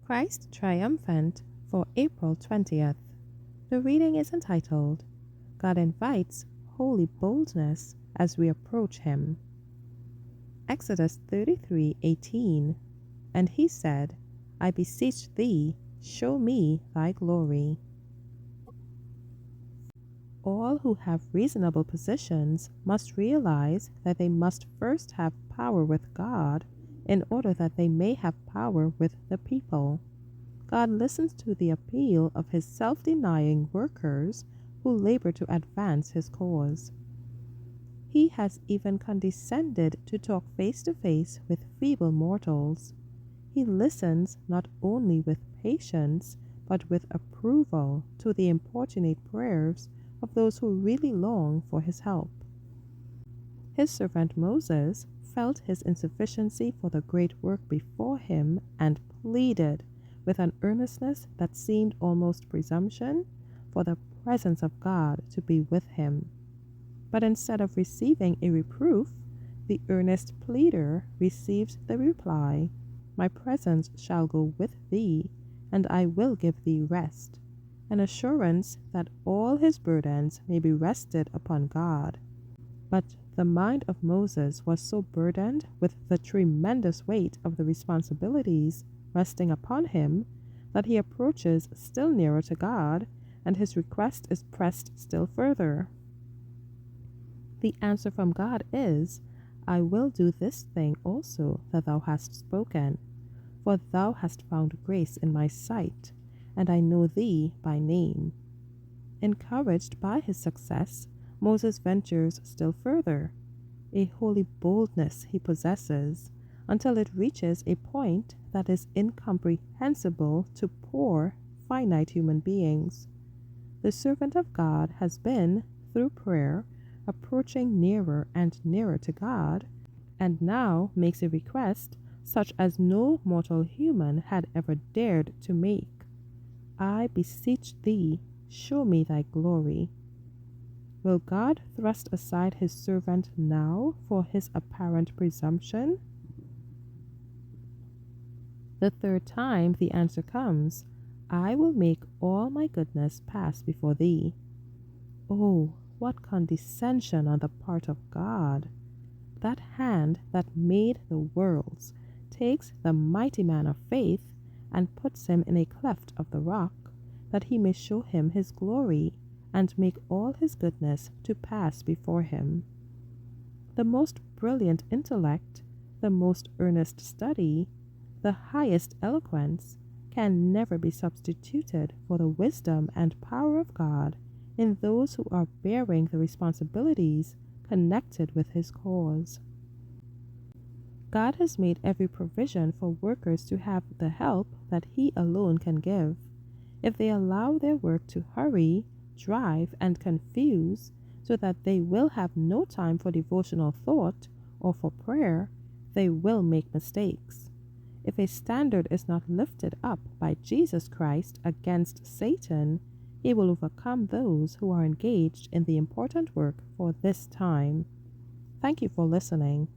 Christ Triumphant for April 20th. The reading is entitled, God Invites Holy Boldness as We Approach Him. Exodus 33:18. And he said, I beseech thee, show me thy glory. All who have reasonable positions must realize that they must first have power with God in order that they may have power with the people. God listens to the appeal of his self-denying workers who labor to advance his cause. He has even condescended to talk face to face with feeble mortals. He listens not only with patience, but with approval to the importunate prayers of those who really long for his help. His servant Moses felt his insufficiency for the great work before him and pleaded with an earnestness that seemed almost presumption for the presence of God to be with him. But instead of receiving a reproof, the earnest pleader received the reply, My presence shall go with thee, and I will give thee rest, an assurance that all his burdens may be rested upon God. But the mind of Moses was so burdened with the tremendous weight of the responsibilities resting upon him that he approaches still nearer to God, and his request is pressed still further. The answer from God is, I will do this thing also that thou hast spoken, for thou hast found grace in my sight, and I know thee by name. Encouraged by his success, Moses ventures still further. A holy boldness he possesses, until it reaches a point that is incomprehensible to poor, finite human beings. The servant of God has been, through prayer, approaching nearer and nearer to God, and now makes a request such as no mortal human had ever dared to make. I beseech thee, show me thy glory. Will God thrust aside his servant now for his apparent presumption? The third time the answer comes, I will make all my goodness pass before thee. Oh, what condescension on the part of God! That hand that made the worlds takes the mighty man of faith and puts him in a cleft of the rock, that he may show him his glory and make all his goodness to pass before him. The most brilliant intellect, the most earnest study, the highest eloquence can never be substituted for the wisdom and power of God in those who are bearing the responsibilities connected with his cause. God has made every provision for workers to have the help that he alone can give. If they allow their work to hurry, drive, and confuse, so that they will have no time for devotional thought or for prayer, they will make mistakes. If a standard is not lifted up by Jesus Christ against Satan, he will overcome those who are engaged in the important work for this time. Thank you for listening.